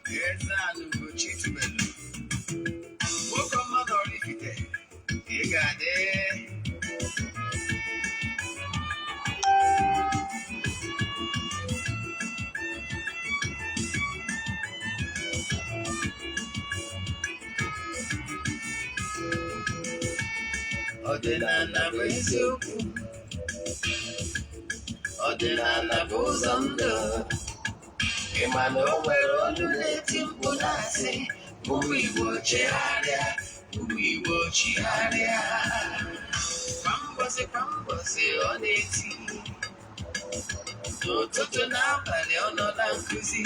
EZE-ANA Ugochi tubelu. Welcome, man, oraifite. Igade. Ọdịnala bụ eziokwu. Ọdịnala bụ ụzọ ndụ. Ị ma na o nwere olu na-eti mkpu na-asị ụmụ Igbo chegharịa, ụmụ Igbo chigharịa. Kwa mbọsị ọ na-eti, n'ụtụtụ n'abalị ọ nọ na nkụzi.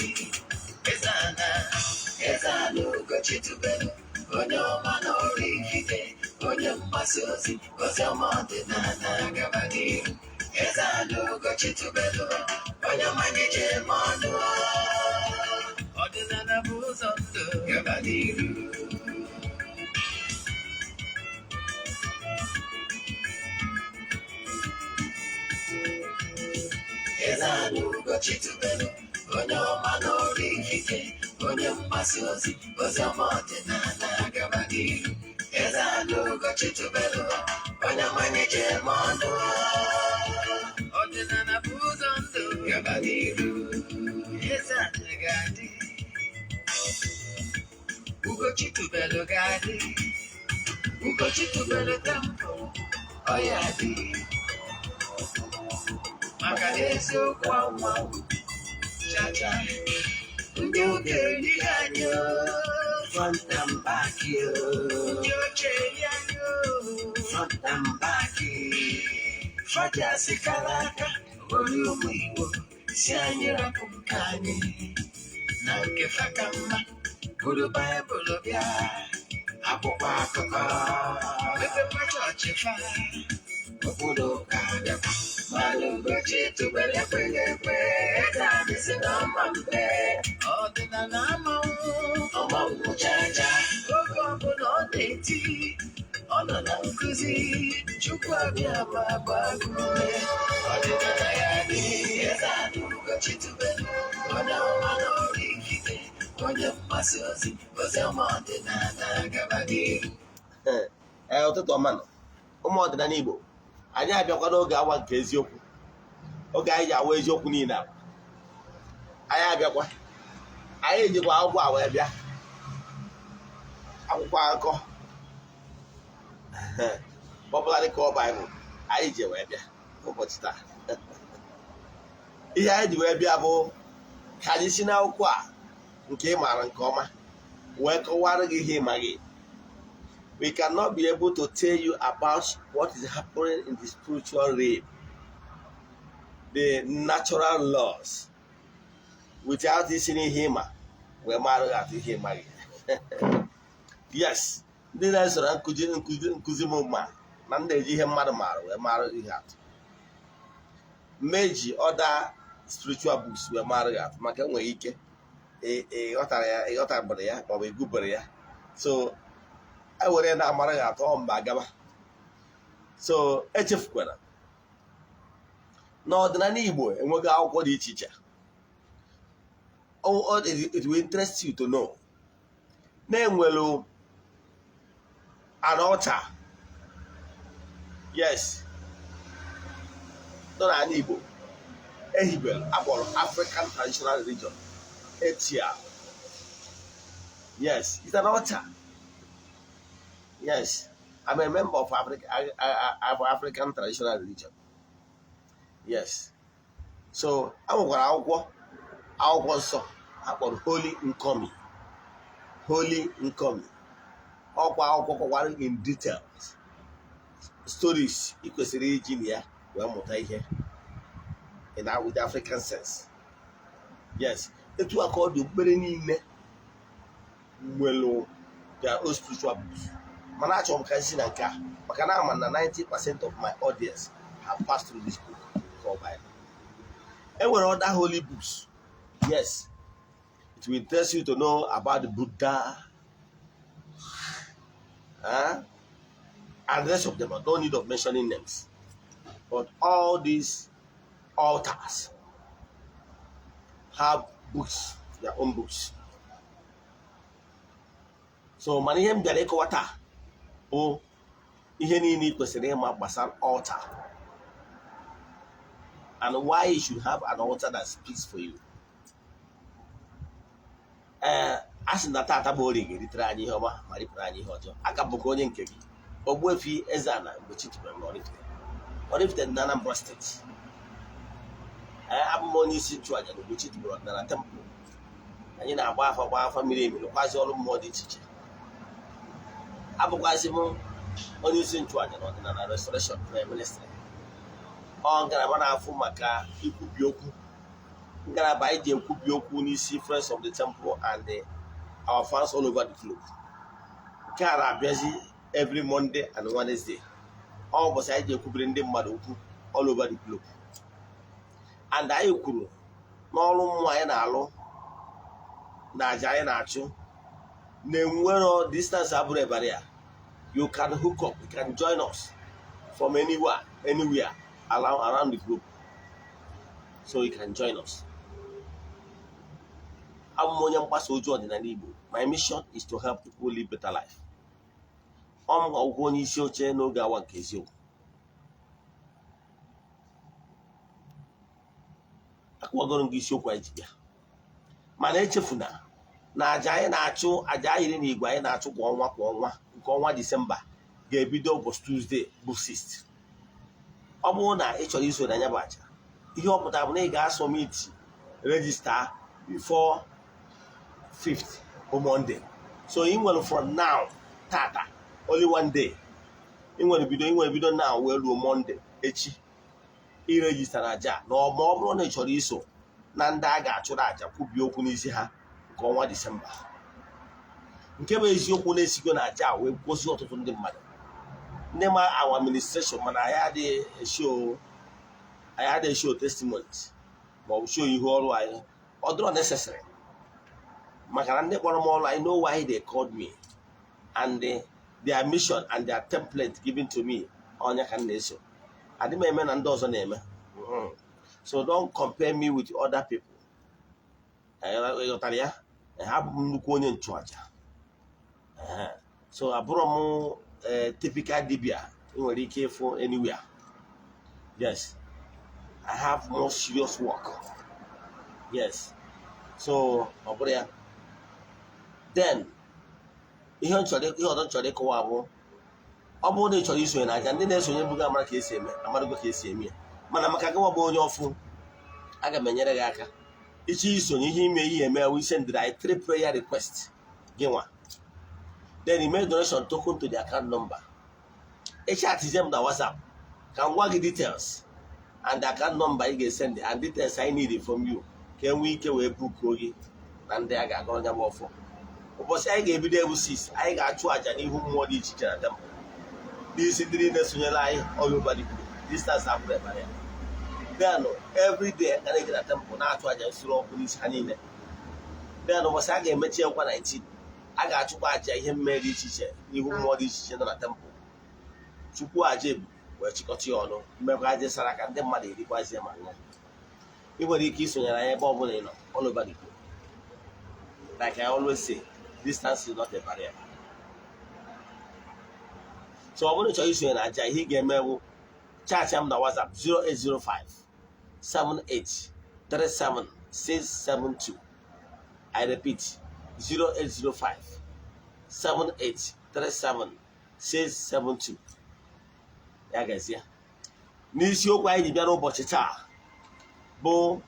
EZE-ANA Ugochi tubelu, onye ọma na oraifite, onye mgbasa ozi, ozi ọma ọdịnala gaba n'ihu. EZE-ANA Ugochi tubelu, onye ọmanye jem ọnụ. Ọdịnala bụ ụzọ ndụ gaba n'ihu. EZE-ANA Ugochi tubelu, onye ọma na oraifite, onye mgbasa ozi, ozi ọma ọdịnala gaba n'ihu. EZE-ANA Ugochi tubelu, onye ọmanye jem ọnụ. Ọdịnala bụ ụzọ ndụ gaba n'ihu. EZE-ANA ga-adị, Ugochi tubelu ga-adị, Ugochi tubelu temple ọ ya adị. Maka na eziokwu anwa chacha, ndị oge erighị anyị front and back, ndị oche eri anyị front and back. Fajasi kara aka ori ụmụ Igbo si anyị rapụ nke anyị na nke faka mma. Buru Baịbụl bịa, akwụkwọ akụkọ, mepekwa chọọchị fa, obodo ụka bịakwa. Mana Ugochi tubelu ekweghị ekwe, EZE-ANA si na ọma mbe. Ọdịnala ọmanwụ chacha, oge ọbụla ọ na-eti, ọ nọ na nkụzi. Chukwu abịa ma gbagume, ọdịnala ya dị. EZE-ANA Ugochi tubelu, onye ọma na oraifite, onye mgbasa ozi, ozi ọma ọdịnala gaba n'ihu. Ụtụtụ ọma nọ ụmụ ọdịnala Igbo, anyị abịakwa n'oge awa nke eziokwu, oge anyị ji awa eziokwu niile. Anyị abịakwa, anyị ejikwa akwụkwọ a wee bịa, akwụkwọ akụkọ popularly called Bible. Anyị ji wee bịa ụbọchị taa. Ihe anyị ji wee bịa bụ ka anyị si n'akwụkwọ a nke ị maara nke ọma wee kọwara gị ihe ịmaghị. We cannot be able to tell you about what is happening in the spiritual realm, the natural laws, without listening him. We marry at him. Yes, ndị na-esoro nkụzi m ma na ndị eji ihe mmadụ maara wee mara ihe atụ. Meji other spiritual books wee mara ihe atụ maka enwere ike ịghọtabara ya maọbụ egubere ya. So I were na amara ya atọ mba agaba. So echefukwara n'ọdịnala Igbo enweghị akwụkwọ dị iche iche. It will interest you to know na enwelu an altar, yes, n'ala Igbo ehibere akpọrọ African traditional religion, ATR. Yes, it's an altar. Yes, I'm a member of African traditional religion. Yes. So I nwekwara akwụkwọ nsọ akpọrọ Holy Incoming. Ọkwa akwụkwọ kọwara in details stories ị kwesịrị iji na ya wee mụta ihe with African sense. Yes, etu aka ọ dị okpukpere niile nwere their own spiritual books. Mana achọrọ m ka isi na nke a maka na ama na 90% of my audience have passed through this book called Bible. E nwere other holy books. Yes, It will test you to know about the Buddha, and the rest of them. No need of mentioning names. But all these altars have books, their own books. So many of them water. Oh, ihe niile kwesịrị ịma gbasara altar, and why you should have an altar that speaks for you. A sị na tata bụ orie ga-eritere anyị ihe ọma ma ripụrụ anyị ihe ọjọọ. Aka bụkwa onye nke gị Ogbuefi EZE-ANA Ugochi tubelu na oraifite na Anambra steeti. Abụ m onye isi nchụaja na Ugochi tubelu ọdịnala temple. Anyị na-agba afa mmiri emi rụkwazi ọrụ mmụọ dị iche iche. Abụkwazị m onye isi nchụaja na ọdịnala restoration prayer ministry. Ọ ngalaba na-afụ maka ikwubi okwu, ngalaba anyị ji ekwubi okwu n'isi friends of the temple and our fans all over the globe. Nke a na-abịazi every Monday and Wednesday. Ọ ụbọchị anyị ji ekwubiri ndị mmadụ okwu all over the globe. And anyị kwuru n'ọrụ mmụọ anyị na-alụ na aja anyị na-achụ na-enwero distance abụrụ ebara ya. You can hook up, you can join us from anywhere around the globe. So you can join us. I'm onye mgbasa ozi ọdịnala Igbo. My mission is to help people live better life. I'm onye isi oche n'oge awa nke eziokwu. Akwụgoro gị isiokwu anyị ji bịa. Mana echefuna na aja anyị na-achụ, aja ayiri na igwe anyị na-achụ kwa ọnwa nke ọnwa Disemba ga-ebido ụbọchị Tuesday bụ 6th. Ọ bụrụ na ị chọrọ iso na ya bụ aja, ihe ọ pụtara bụ na ị ga-asọmiti register before 5th bụ Monday. So ị nwere from now tata only one day. Ị nwere bido now wee ruo Monday echi iregister na aja. Na ọ bụrụ na ị chọrọ iso na ndị a ga-achụrụ aja kwubi okwu n'isi ha nke ọnwa Disemba. Nke bụ eziokwu na-esigo na aja wee kwụsị ọtụtụ ndị mmadụ. Ndị ma our administration mana anyị adịghị show testimonies ma ọ bụ show ihu ọrụ anyị. Ọ dịrọ necessary maka na ndị kpọrọ m ọrụ, I know why they called me and their mission and their template given to me onye ka m na-eso. Adị m eme na ndị ọzọ na-eme. So don't compare me with other people. Ya ha bụ nnukwu onye nchụaja. So abụrụ m typical dibia nwere ike ịfụ anywhere. Yes, I have more serious work. Yes, so ọ bụrụ ya. Then ihe ọzọ nchọrọ ịkọwa bụ ọ bụrụ na ị chọrọ isonye na aja, ndị na-esonye bụga amara ka esi eme, amarugo ka esi eme ya. Mana maka gị bụ onye ọfụ, aga m enyere gị aka. Ichi isonye ihe ime ihe eme we send I 3 prayer requests gị nwa. Then you make donation token to the account number. Chat them na WhatsApp. Can work details and the account number you get send and details I need it from you. Can we book ogi and they ga go nya mofo. Ụbọchị anyị ga-ebido ebu 6, anyị ga-achụ aja n'ihu mmụọ dị iche iche na temple. These three na-esonyela anyị all over the globe. Distance abụrụ ebara ya. Then every day a na-ege na temple na-achụ aja nsuru ọkụ n'isi ha niile. Then ụbọchị a ga-emechi ekwa 19, a ga-achụkwa aja ihe mmeri dị iche iche n'ihu mmụọ dị iche iche nọ na temple. Chukwu aja ebu wee chịkọta ya ọnụ, mmekwa aja sara ka ndị mmadụ erikwazie ma ṅụọ. Ị nwere ike isonyere anyị ebe ọ bụla ị nọ all over the globe. Like I always say, distance is not a barrier. So ọ bụrụ na ị chọrọ isonye na aja, ihe ị ga-eme bụ chat m na WhatsApp 08057837672. I repeat 08057837672. Ya gazie. N'isiokwu anyị ji bịa n'ụbọchị taa bụ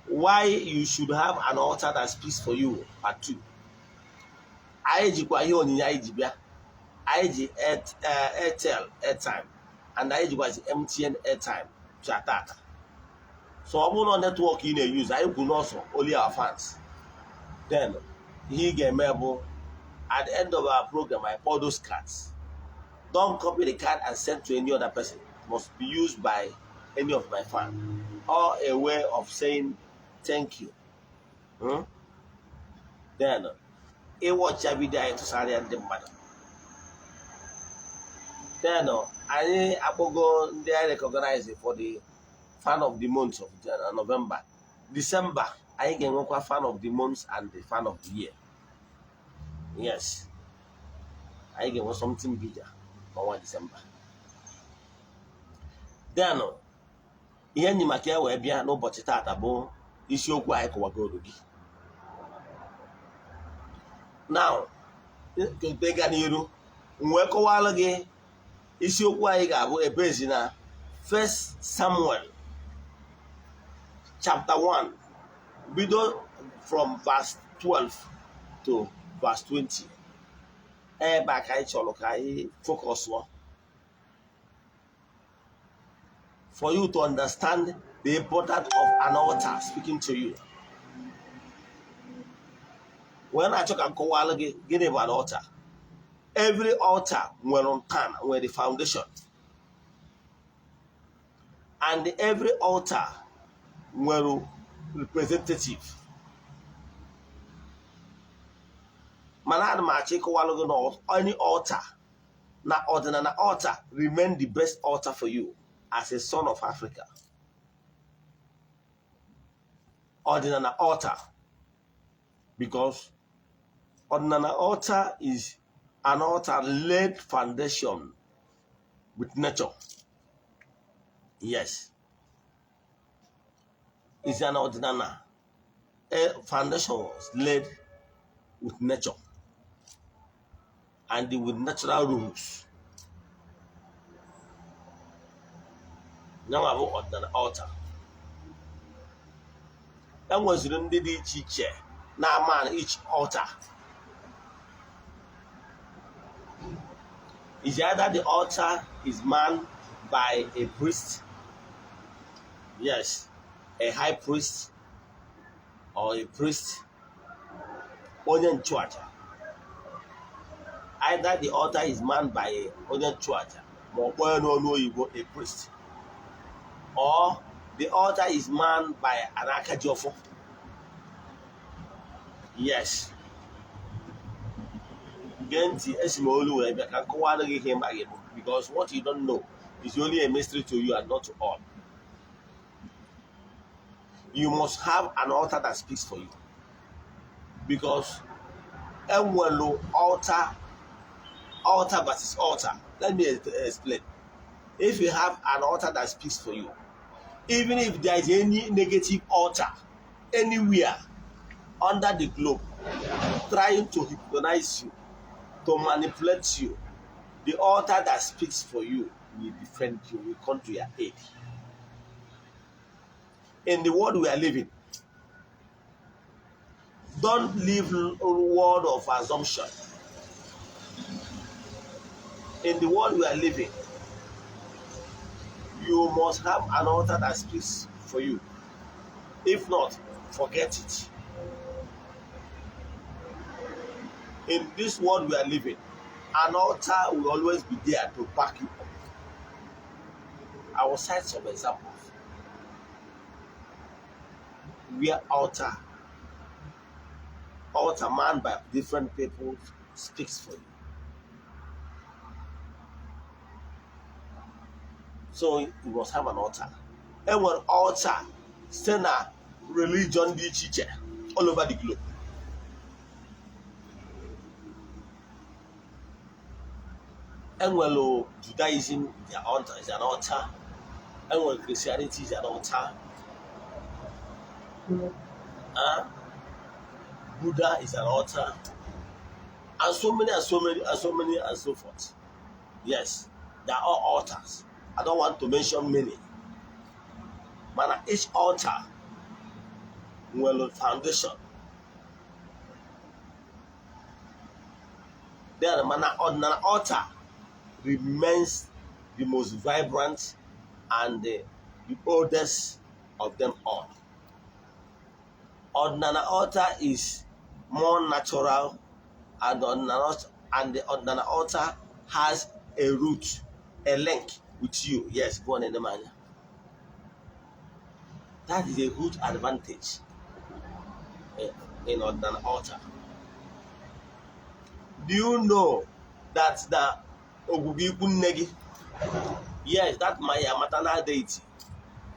why you should have an altar that speaks for you part 2. Anyị jikwa ihe onyinye anyị ji bịa. Anyị ji Airtel airtime and anyị jikwazi MTN airtime chatata. So ọ bụrụ na network ị na-use, anyị kwuru n'ọsọ only our fans. Then ihe ị ga-eme bụ at the end of our program, I pour those cards. Don't copy the card and send to any other person. It must be used by any of my fans or a way of saying thank you. Then I watch a video to Sari and the mother. Then I go there recognize it for the fan of the month of November. December, I can work a fan of the month and the fan of the year. Yes. I can work something bigger for 1 December. Then ihe nyi maka ya wee bịa n'ụbọchị taata bụ isiokwu anyị kọwagoro gị. Now, ga n'iru wee kọwalụ gị isiokwu anyị ga-abụ ebezi na 1 Samuel chapter 1 bido from verse 12 to verse 20. Ebe a ka anyị chọrọ ka anyị focus on, for you to understand the importance of an altar speaking to you. When I talk about gịnị bụ an altar? Every altar nwere ntọala, nwere the foundation, and every altar nwere representative. Mana ana m achọ ịkọwalụ gị na any altar na ọdịnala altar remain the best altar for you as a son of Africa. Ordinary altar, because ordinary altar is an altar laid foundation with nature. Yes, it's an ordinary foundation was laid with nature and with natural rules. Now about ordinary altar. And was in the teacher. Now man each altar. Is either the altar is manned by a priest, yes, a high priest, or a priest, onye nchụaja. Either the altar is manned by a onye nchụaja, a priest, or the altar is manned by an akajiofo. Yes. Because what you don't know is only a mystery to you and not to all. You must have an altar that speaks for you. Because altar versus altar. Let me explain. If you have an altar that speaks for you, even if there is any negative altar anywhere under the globe trying to hypnotize you, to manipulate you, the altar that speaks for you will defend you, will come to your aid. In the world we are living, don't live a world of assumption. In the world we are living, you must have an altar that speaks for you. If not, forget it. In this world we are living, an altar will always be there to back you up. I will cite some examples where altar manned by different people speaks for you. So you must have an altar. And when altar, stand a religion teacher all over the globe. And when Judaism is an altar, and when Christianity is an altar, Buddha is an altar, and so many and so many and so many and so forth. Yes, they are all altars. I don't want to mention many. But each altar will have foundation. Then an altar remains the most vibrant and the oldest of them all. Ordinary altar is more natural, and the ordinary altar has a root, a link with you. Yes, go on in the man. That is a huge advantage in ordinary altar. Do you know that the Ogbuefi, yes, that my maternal deity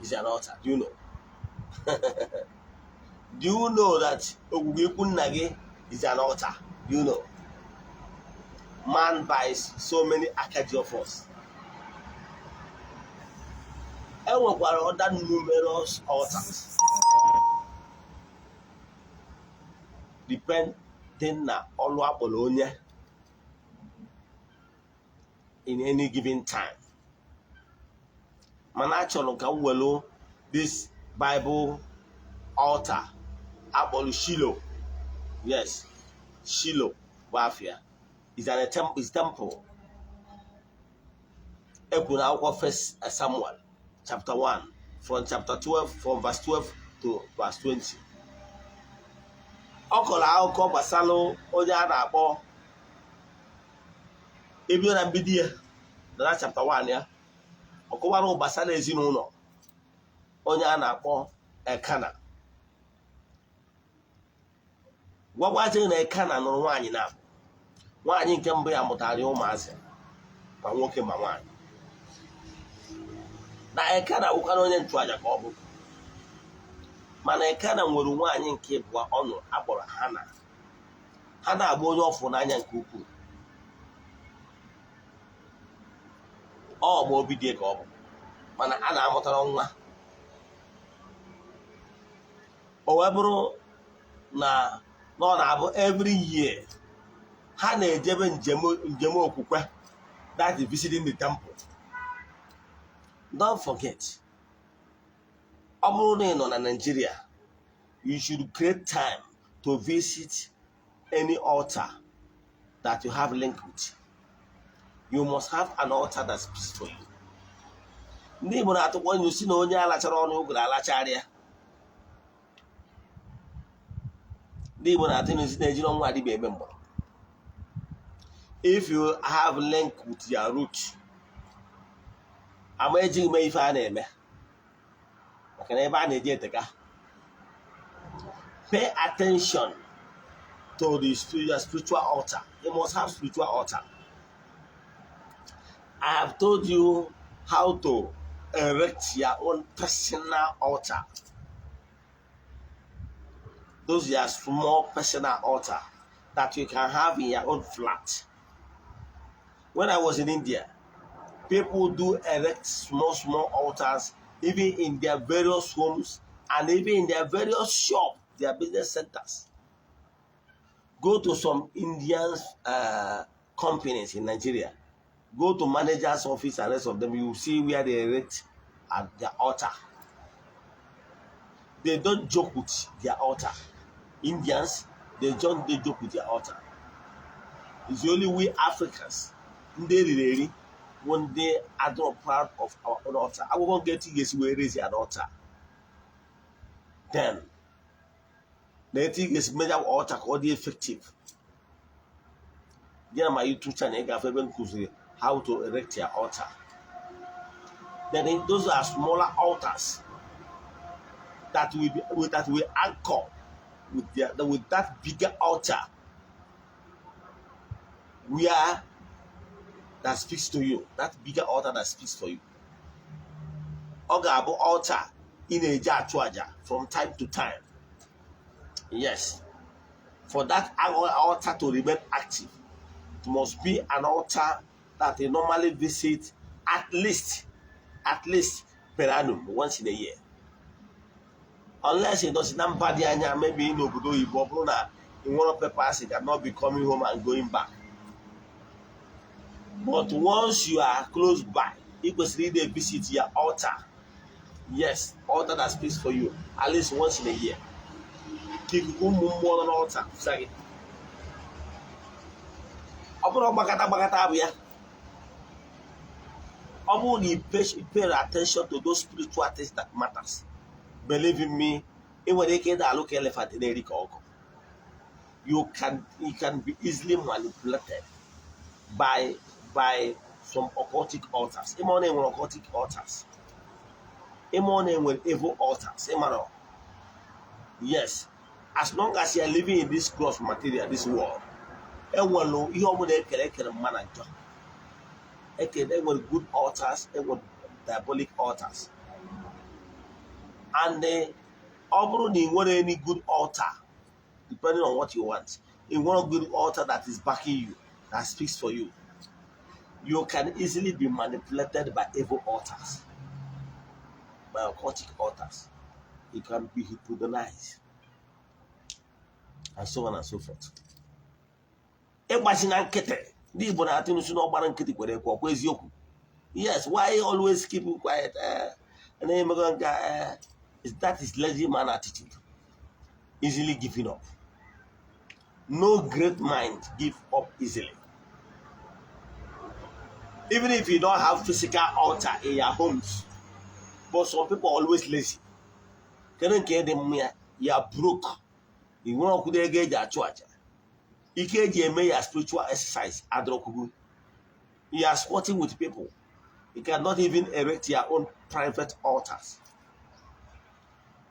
is an altar? Do you know? Do you know that Ogbuefi is an altar? Do you know? Man buys so many Akaji of us. And we were other numerous altars. Depending na Olua Bologna in any given time. Manacholo can well this Bible altar. Abolu Shiloh. Yes, Shiloh, Wafia. Is an temple. Ekuna first Samuel, chapter 1, from chapter 12, from verse 12 to verse 20. Okola akụkọ gbasara onye a na-akpọ Ebio na Mbidia na chapter 1 ya. Ọkọwara gbasara ezinụlọ onye a na-akpọ Elkana. Gwagwaje na Elkana nụrụ nwaanyị na nwaanyị nke mbụ ya mụtara ụmụazị ma nwoke ma nwaanyị. Na Elkana wụkara onye nchụaja ka ọ bụ. Mana Elkana nwere nwaanyị nke bụ ọnụ akpọrọ Hana. Hana abụ onye ọfụ n'anya nke ukwuu. Ọ bụ obi dị ka ọ bụ. Mana a na-amụtara nwa. O wee bụrụ na ọ na-abụ every year ha na-ejebe njem okwukwe, that is visiting the temple. Don't forget, ọ bụrụ na ị nọ na Nigeria, you should create time to visit any altar that you have linked with. You must have an altar that speaks for you. Ndị Igbo na-atụkwa onye si na onye alachara ọnụ ụgụrụ alacharịa. Ndị Igbo na-atụ n'isi na-ejiri ọnwa adịbe eme mgbọrọ. If you have link with your root, ama ejighị ime ife a na-eme maka na ebe a na-eji eteka. Pay attention to the spiritual altar. You must have spiritual altar. I have told you how to erect your own personal altar. Those are small personal altar that you can have in your own flat. When I was in India, people do erect small altars even in their various homes and even in their various shops, their business centers. Go to some Indian companies in Nigeria. Go to manager's office and rest of them, you will see where they erect at their altar. They don't joke with their altar. Indians, they joke with their altar. It's only we Africans, when they are not proud of our own altar. I won't get to yes, we raise an altar. Then, the thing is major altar called the effective. Then my YouTube channel, how to erect your altar. Then those are smaller altars that will anchor with that bigger altar where that speaks to you, that bigger altar that speaks for you. Ogabo altar in a jatuaja from time to time. Yes. For that altar to remain active, it must be an altar that they normally visit at least per annum, once in a year. Unless it does not maybe in Obodo Ibo, in one of the past, it cannot be coming home and going back. But once you are close by, you can really visit your altar. Yes, altar that speaks for you at least once in a year. Keep more than altar. Sorry. Only pay attention to those spiritual things that matters. Believe in me, you can be easily manipulated by some occultic altars. Occultic altars. Evil altars. Yes, as long as you are living in this gross material, this world, enwere ihe ọbụla ekere mma na njọ. Enwere good altars, enwere diabolic altars. And ọ bụrụ na ị nwere any good altar, depending on what you want, in one good altar that is backing you, that speaks for you, you can easily be manipulated by evil altars, by occultic altars. You can be hypnotized, and so on and so forth. Yes, why always keeping quiet? And then that is lazy man attitude. Easily giving up. No great mind give up easily. Even if you don't have physical altar in your homes, but some people are always lazy. You are broke. You want to get your church. You can't make your spiritual exercise. You are squatting with people. You cannot even erect your own private altars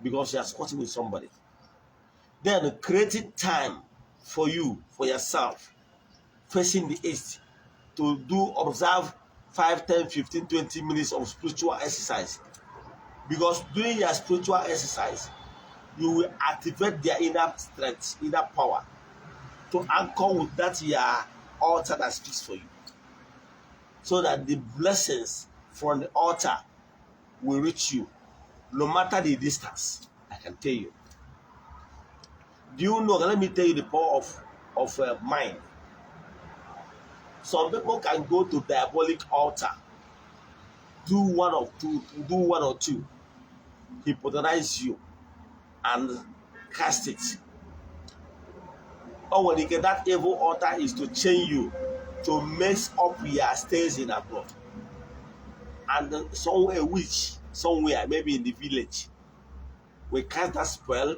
because you are squatting with somebody. Then creating time for you, for yourself, facing the east, to observe 5, 10, 15, 20 minutes of spiritual exercise. Because during your spiritual exercise, you will activate their inner strength, inner power, to anchor with that your altar that speaks for you. So that the blessings from the altar will reach you, no matter the distance. I can tell you. Do you know? Let me tell you the power of mind. Some people can go to diabolic altar, do one or two, hypnotize you, and cast it. Or when you get that evil altar is to chain you, to mess up your stays in abroad. And somewhere, maybe in the village, we cast that spell,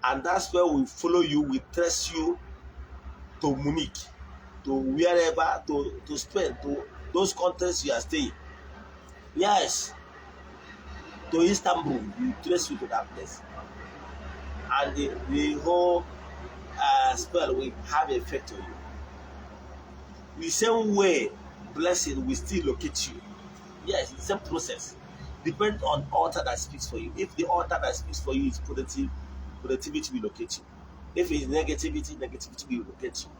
and that spell will follow you, will trace you to Munich, to wherever, to Spain, to those countries you are staying. Yes, to Istanbul, we trace you to that place. And the whole spell will have effect on you. The same way, blessing will still locate you. Yes, it's the same process. Depends on altar that speaks for you. If the altar that speaks for you is positive, positivity will locate you. If it's negativity, negativity will locate you.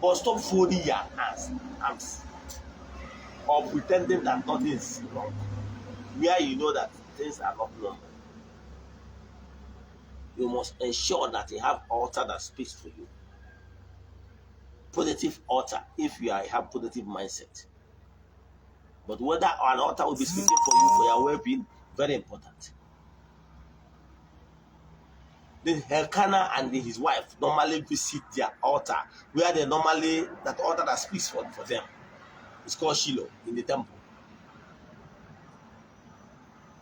But stop folding your arms or pretending that nothing is wrong, where you know that things are not normal. You must ensure that you have altar that speaks for you. Positive altar if you have positive mindset. But whether an altar will be speaking for you for your well-being, very important. The Elkanah and his wife normally visit their altar, where they normally, that altar that speaks for them. It's called Shiloh in the temple.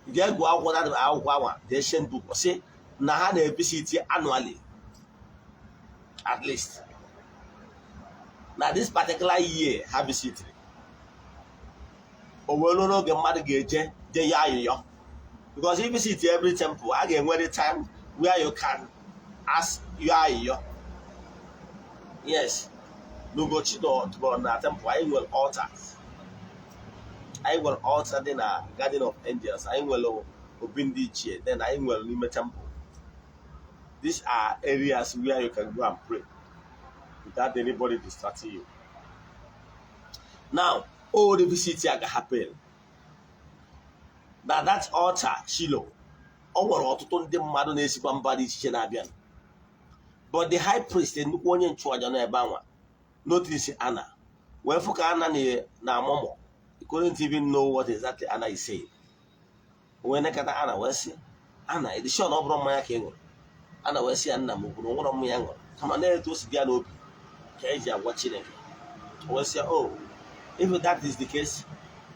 You just go out the ancient book, say, now they visit annually, at least. Now this particular year, have visited. Because if you visit every temple, again, when the time where you can ask you are here. Yes, no go to the temple. I will altar. I will altar then a garden of angels. I will open the chair. Then I will in the temple. These are areas where you can go and pray without anybody distracting you. Now, all the visits that happen. Now that altar, Shiloh, but the high priest notice Anna. When Anna na Momo, he couldn't even know what exactly Anna is saying. When I got Anna, was see Anna, it is shown over my king. Anna was see Anna move one of my young. Come on, there to see the Anobi. Kaja watching it. Was oh, if that is the case,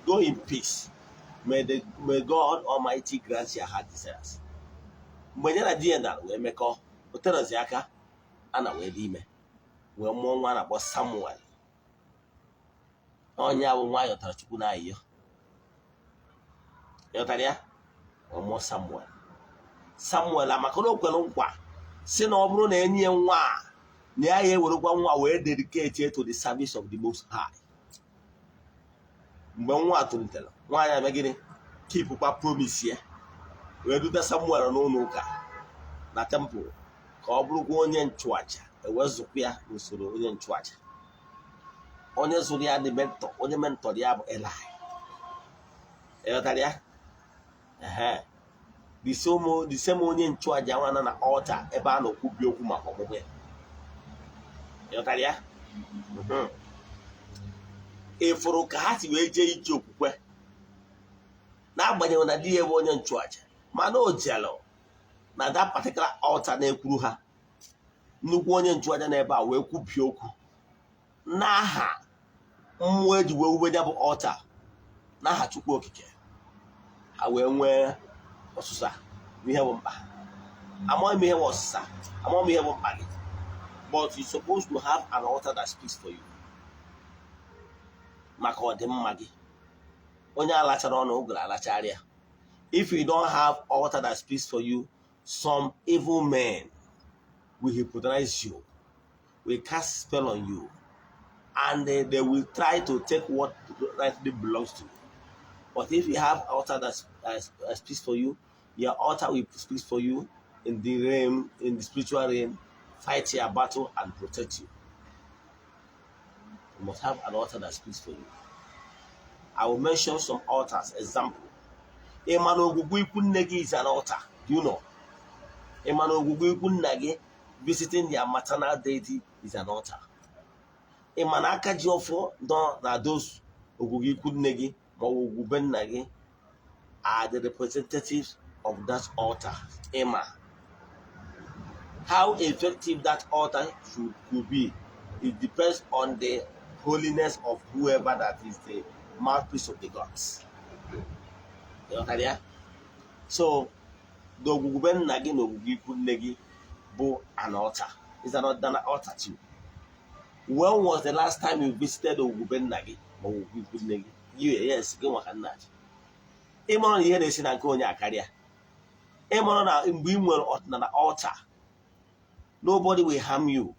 go in peace. May God Almighty grant your heart desires. When you're at the end, we make all, but tell us, Yaka, and away dime. We're more one about Samuel. On your why you touch Punai. Yotaria, or more Samuel. Samuel, I'm a colloquial. Sin or Brune, any one. na ya ewerekwa nwa wee dedicate to the service of the Most High. Mgbe nwa tolitere, nwaanyị ame gịnị keepkwa promise ya wee dute Samuel n'ụlọ ụka na temple ka ọ bụrụkwa onye nchụaja, ewezụkwa ya n'usoro onye nchụaja. Onye zụrụ ya dị mentor, onye mentor ya bụ Eli. Ịghọtara ya? The same onye nchụaja nwana na altar ebe a na-ekwubi okwu maka ọmụmụ ya. Ịghọtara ya? Ịfụrụ ka ha si wee jee ije okwukwe n'agbanyeghị na di ya bụ onye nchụaja, mana o jelo na that particular altar na-ekwuru ha. Nnukwu onye nchụaja n'ebe a wee kwubie okwu n'aha mmụọ eji wee wube ya bụ altar, n'aha Chukwu Okike. Ha wee nwee ọsụsa n'ihe bụ mkpa. Amaghị m ihe bụ ọsụsa, amaghị m ihe bụ mkpa gị, but you're supposed to have an altar that speaks for you. Maka ọdịmma gị. Onye alachara ọnụ ụgụrụ alachara ya. If you don't have altar that speaks for you, some evil men will hypnotize you, will cast spell on you, and they will try to take what rightly belongs to you. But if you have altar that speaks for you, your altar will speak for you in the realm, in the spiritual realm, fight your battle and protect you. You must have an altar that speaks for you. I will mention some altars. Example. Emmanuel Ogbuefi is an altar. Do you know? Emmanuel Ogbuefi visiting their maternal deity is an altar. Emanaka Jiofo don na those Ogbuefi are the representatives of that altar. Emma. How effective that altar could be, it depends on the holiness of whoever that is the mouthpiece of the gods. You know, so the Ogbuefi no Ogbuefi bo an altar. Is an altar too. When was the last time you visited Ogbuefi or Ogbuefi? Yes, go on that. Emon here they say na go nya career. Emon na mgbe nwere na altar. Nobody will harm you.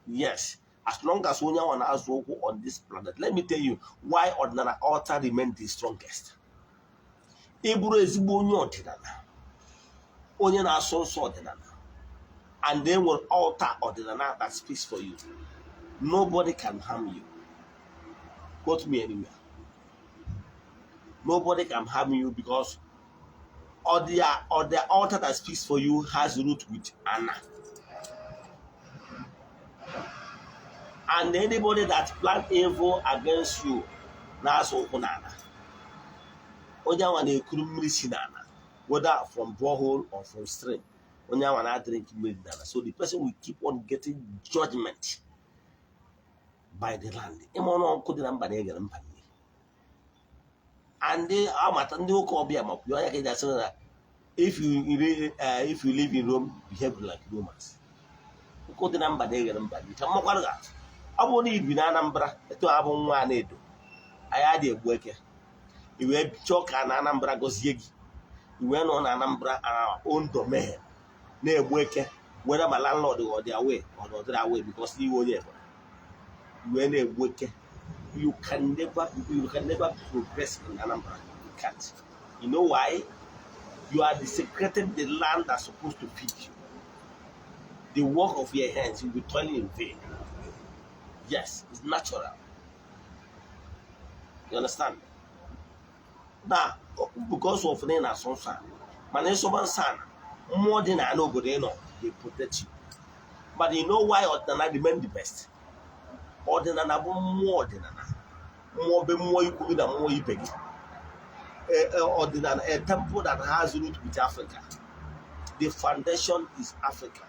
Yes, as long as onye one has on this planet. Let me tell you why ordinary altar remains the strongest. Iburu ezigbo onye ọdịnala, onye na-asọ nsọ ọdịnala, and then will altar ọdịnala that speaks for you. Nobody can harm you. Quote me anywhere. Nobody can harm you because the altar that speaks for you has root with Anna. And anybody that plans evil against you, na so kunana. Onya wana ekuru mmiri si nana, whether from borehole or from stream. Onya wana drink mmiri nana. So the person will keep on getting judgment by the land. Emono kudina mbane egere mbane. And they are matandi okobia map. You are that if you live in Rome, behave like Romans. Kudina mbane egere mbane. Tamokwara that. Abo ni ibi na Anambra eto abo nwa na edo aya dị Ogbuefi iwe choka na Anambra gozie gi iwe no na Anambra our own domain na Ogbuefi whether my landlord or their way or their way because he was there iwe na Ogbuefi you can never progress in Anambra. You can't. You know why? You are desecrating the land that's supposed to feed you. The work of your hands will be toiling in vain. Yes, it's natural. You understand? Now, because of the Nason, my someone son, more than I know, but they protect you. But you know why ordinary remain the best? Ordinary more than more you could than more you beg. Ordinary a temple that has root with Africa. The foundation is Africa.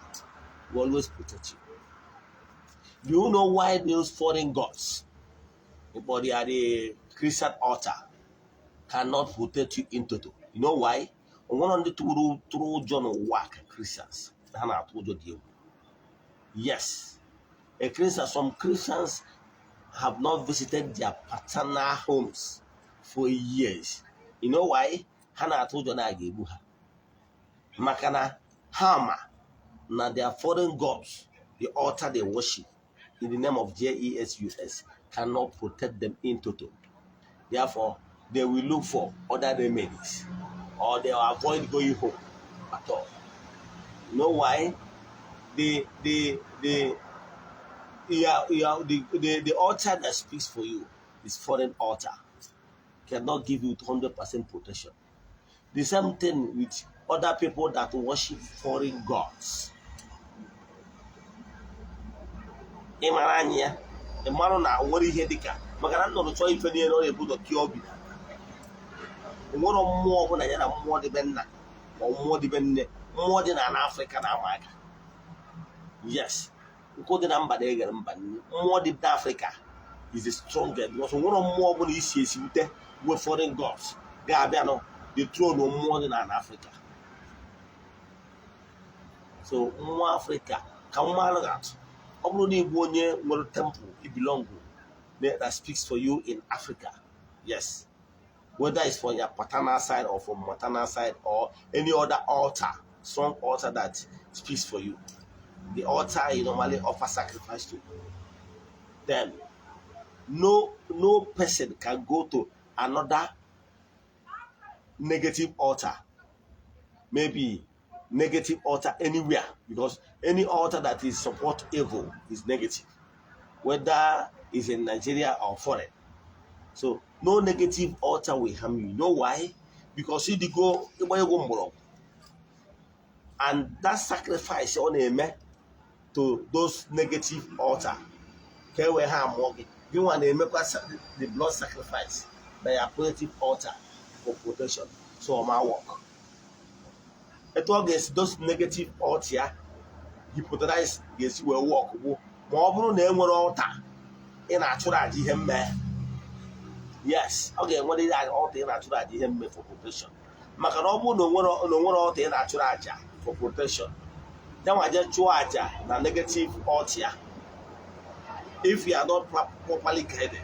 We always protect you. Do you know why those foreign gods, but they are the Christian altar, cannot protect you into it? You know why? One of the two John work Christians. Yes, some Christians have not visited their paternal homes for years. You know why? Hana told you na gebuha. Makana Hama na their foreign gods the altar they worship in the name of Jesus cannot protect them in total. Therefore, they will look for other remedies, or they will avoid going home at all. You know why? The altar that speaks for you is foreign altar, cannot give you 100% protection. The same thing with other people that worship foreign gods. Imaranya, the man na wori hedika. Magana no chọ ife niile ọ na-ebu dọ ki obi. Nwere mmụọ bụ na ya na mmụọ dị be nna, ma mmụọ dị be nne, mmụọ dị na Africa na America. Yes. Nkụ dị na mba na-egere mba nne. Mmụọ dị na Africa is the strongest because nwere mmụọ bụ na isi esi wute with foreign gods ga-abịa no the throne of mmụọ dị na Africa. So mmụọ Africa ka mmadụ ga-atụ. Ọ bụrụ na ịbụ onye nwere temple you belong that speaks for you in Africa. Yes. Whether it's from your paternal side or from maternal side or any other altar, strong altar that speaks for you. The altar you normally offer sacrifice to. Then no person can go to another negative altar. Maybe negative altar anywhere, because any altar that is support evil is negative, whether it's in Nigeria or foreign. So no negative altar will harm you. You know why? Because you go and that sacrifice on a to those negative altar can we harm you want to make the blood sacrifice by a positive altar for protection. So my work. It all against those negative altar hypothesize against you will walk more than one altar in a church. Yes, okay, what is that altar in a church for protection? Macanobu no one altar in a church for protection. Then I just charge the negative altar. If you are not properly guided,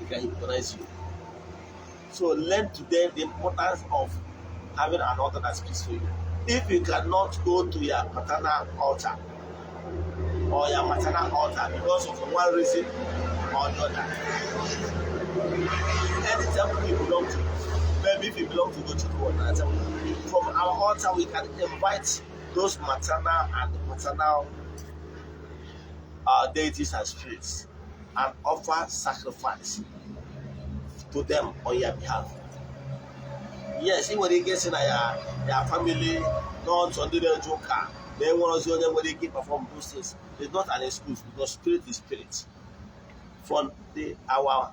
it can hypnotize you. So learn today the importance of having an altar that speaks for you. If you cannot go to your paternal altar or your maternal altar because of one reason or another, any temple you belong to, maybe if you belong to go to another temple, from our altar we can invite those maternal and paternal deities and spirits and offer sacrifice to them on your behalf. Yes, when they get in your family, not on the joker, they want to see them when they keep perform those things. It's not an excuse because spirit is spirit. From our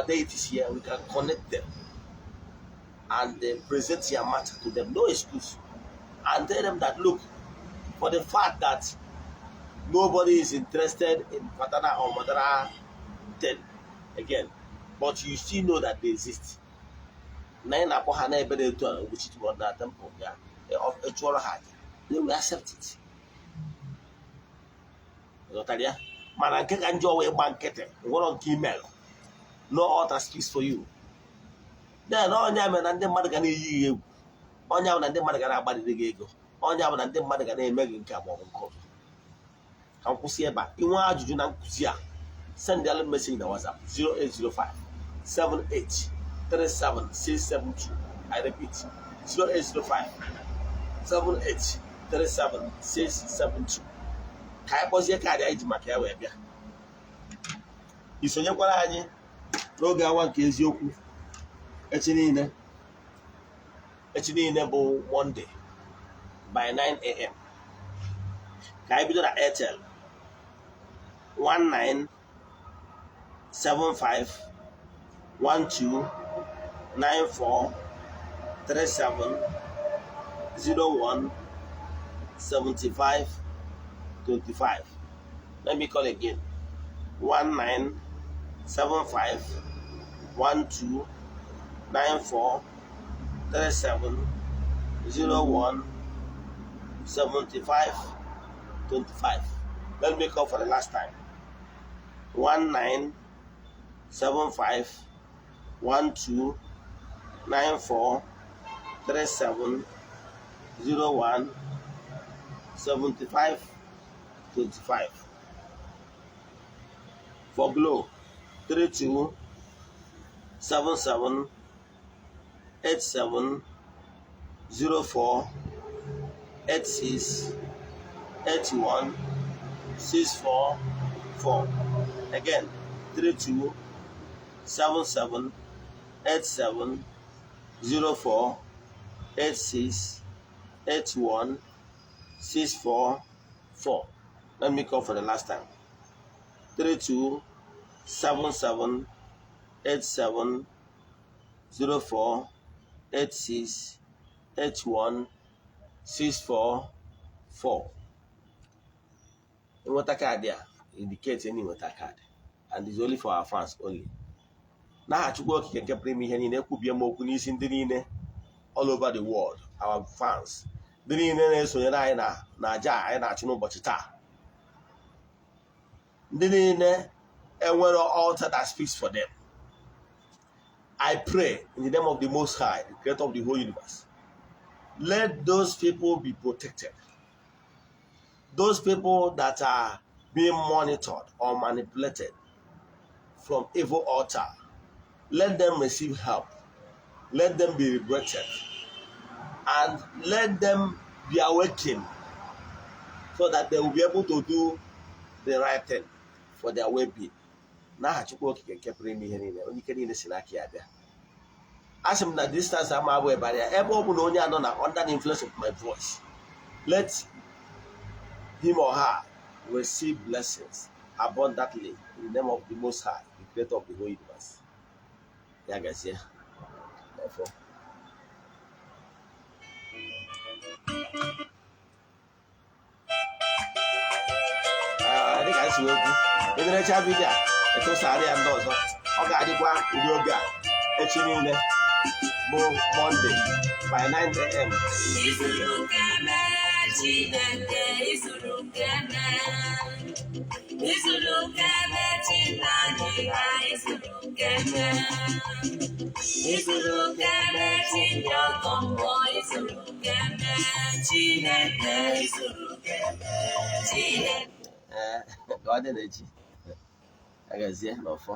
deities here, we can connect them and present your matter to them. No excuse. And tell them that look, for the fact that nobody is interested in paternal or maternal then again, but you still know that they exist. They will accept it. No altar speaks for you. Then all Yaman and the Madagan on Yaman and the Madagan body the Gago. On Yaman and the Madagan Megan Cabo. You want to send the message in the WhatsApp 0805 78 37 672. I repeat 0805 78 37 672. Kai was your card age Macao. You saw your Guarani, Roga one case Yoku, Echinine one day by 9 a.m. Kai be at Airtel 1975 12 94 37 01 75 25. Let me call again 1975 12 94 37 01 75 25. Let me call for the last time 1975 12 94 37 01 75 25. For Glow, 32 77 87 04 86 81 644. Again, 32 77 87 04 86 81 644. Let me call for the last time. 32 77 87 04 86 81 644. Inweta card there indicates any inweta card, and it's only for our fans only. N'aha Chukwu Okike nke pụrụ ime ihe niile, ekwubie m okwu n'isi ndị niile all over the world, our fans, ndị niile na-esonyere anyị na aja anyị na-achụ n'ụbọchị taa, ndị niile enwere altar that speaks for them. I pray in the name of the Most High, the Creator of the whole universe, let those people be protected. Those people that are being monitored or manipulated from evil altar, let them receive help. Let them be liberated. And let them be awakened so that they will be able to do the right thing for their well-being. N'aha Chukwu Okike nke pụrụ ime ihe niile, onye ike niile si n'aka ya bịa. Asị m na distance ama abụ barrier. Ebe ọ bụ na onye anọ na under the influence of my voice, let him or her receive blessings abundantly in the name of the Most High, the Creator of the whole universe. Ya gazie. Therefore, dịka esi wee kwu, emerecha vidio a etosara ya ndị ọzọ. Ọ ga-adịkwa ụdị oge a echi niile bụ Monday by 9 a.m. Ka ọ dị n'echi, agazie n'ọfọ.